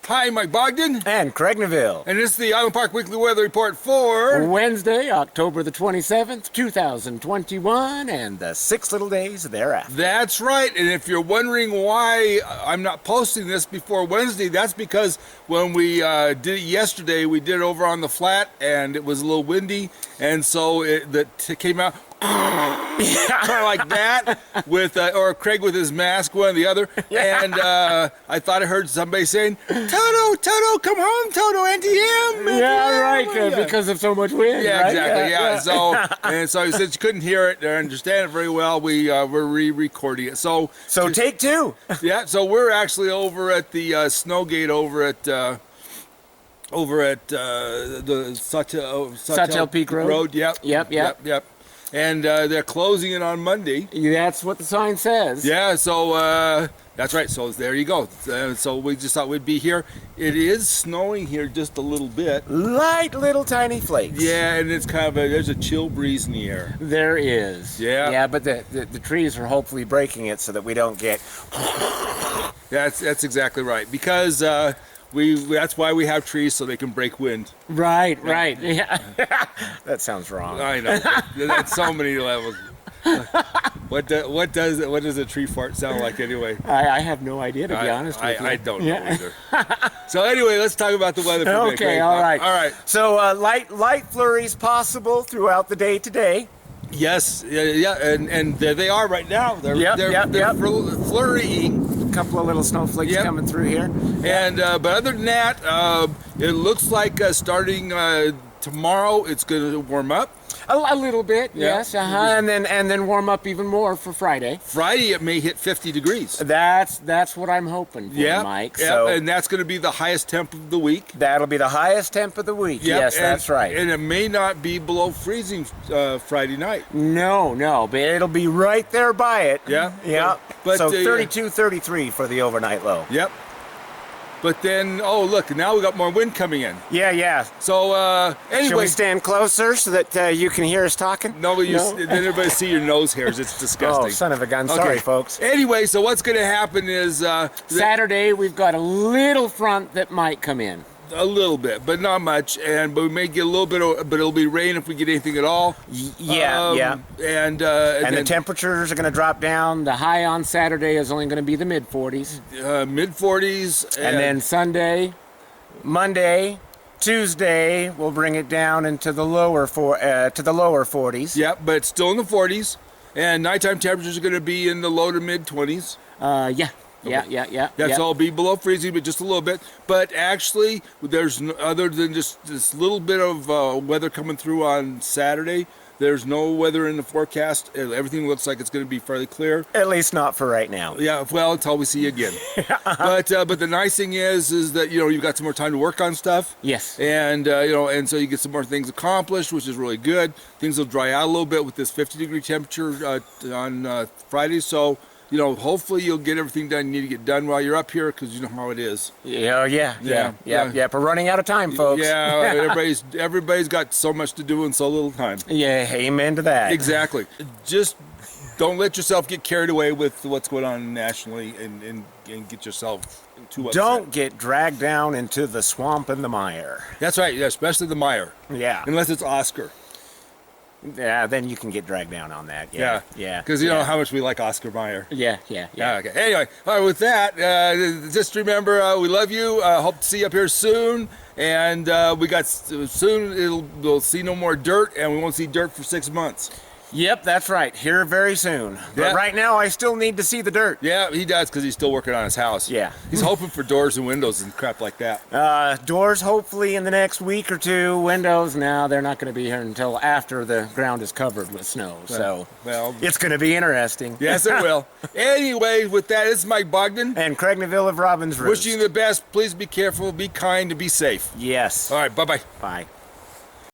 Hi, Mike Bogdan. And Craig Neville. And this is the Island Park Weekly Weather Report for Wednesday, October the 27th, 2021, and the 6 little days thereafter. That's right. And if you're wondering why I'm not posting this before Wednesday, that's because when we did it yesterday, we did it over on the flat, and it was a little windy, and so it came out kind of like that, with or Craig with his mask, one or the other. Yeah. And I thought I heard somebody saying, Toto, come home, Toto, NTM. Yeah, right, because of so much wind. Yeah, right? exactly. Yeah. So since you couldn't hear it or understand it very well, we're re-recording it. So take two. Yeah. So we're actually over at the Snowgate over at the Sawtell Peak Road. Yep. And they're closing it on Monday. That's what the sign says. Yeah. So that's right. So there you go. So we just thought we'd be here. It is snowing here just a little bit. Light little tiny flakes. Yeah, and it's kind of there's a chill breeze in the air. There is. Yeah. Yeah, but the trees are hopefully breaking it so that we don't get... That's exactly right. Because that's why we have trees, so they can break wind. Right. Yeah. That sounds wrong. I know. That's so many levels. What does a tree fart sound like anyway? I have no idea, to be honest with you. I don't know either. So anyway, let's talk about the weather for today. Okay, all right. All right. So light flurries possible throughout the day today. Yes, yeah, and there they are right now. They're flurrying. A couple of little snowflakes coming through here. And but other than that, it looks like starting tomorrow it's going to warm up. A little bit, yes, and then warm up even more for Friday. Friday it may hit 50 degrees. That's what I'm hoping for, Mike. So and that's going to be the highest temp of the week. That'll be the highest temp of the week. Yes, that's right. And it may not be below freezing Friday night. No, but it'll be right there by it. Yeah. But so 32, 33 for the overnight low. Yep. But then, oh look, now we got more wind coming in. Yeah. So anyway, should we stand closer so that you can hear us talking? No, then everybody see your nose hairs. It's disgusting. Oh, son of a gun! Sorry, folks. Anyway, so what's going to happen is Saturday we've got a little front that might come in. A little bit, but not much, but we may get a little bit, but it'll be rain if we get anything at all. Yeah. And the temperatures are going to drop down. The high on Saturday is only going to be the mid 40s. Mid 40s. And then Sunday, Monday, Tuesday, we'll bring it down into the lower 40s. Yeah, but it's still in the 40s, and nighttime temperatures are going to be in the low to mid 20s. Yeah. That's all be below freezing, but just a little bit. But actually, there's other than just this little bit of weather coming through on Saturday. There's no weather in the forecast. Everything looks like it's going to be fairly clear. At least not for right now. Yeah, well, until we see you again. But the nice thing is that you've got some more time to work on stuff. Yes. And and so you get some more things accomplished, which is really good. Things will dry out a little bit with this 50-degree temperature on Friday. So. Hopefully you'll get everything done you need to get done while you're up here, because you know how it is. Yeah. We're running out of time, folks. Yeah, everybody's got so much to do in so little time. Yeah, amen to that. Exactly. Just don't let yourself get carried away with what's going on nationally and get yourself too upset. Don't get dragged down into the swamp and the mire. That's right, especially the mire. Yeah. Unless it's Oscar. Yeah, then you can get dragged down on that. Yeah. Because you know how much we like Oscar Mayer. Yeah. Okay. Anyway, all right. With that, just remember, we love you. Hope to see you up here soon. And we'll see no more dirt, and we won't see dirt for 6 months. Yep, that's right. Here very soon. But right now, I still need to see the dirt. Yeah, he does, because he's still working on his house. Yeah. He's hoping for doors and windows and crap like that. Doors, hopefully, in the next week or two. Windows, now they're not going to be here until after the ground is covered with snow. So, it's going to be interesting. Yes, it will. Anyway, with that, it's Mike Bogdan. And Craig Neville of Robin's Roost. Wishing you the best. Please be careful, be kind, and be safe. Yes. All right, bye-bye. Bye.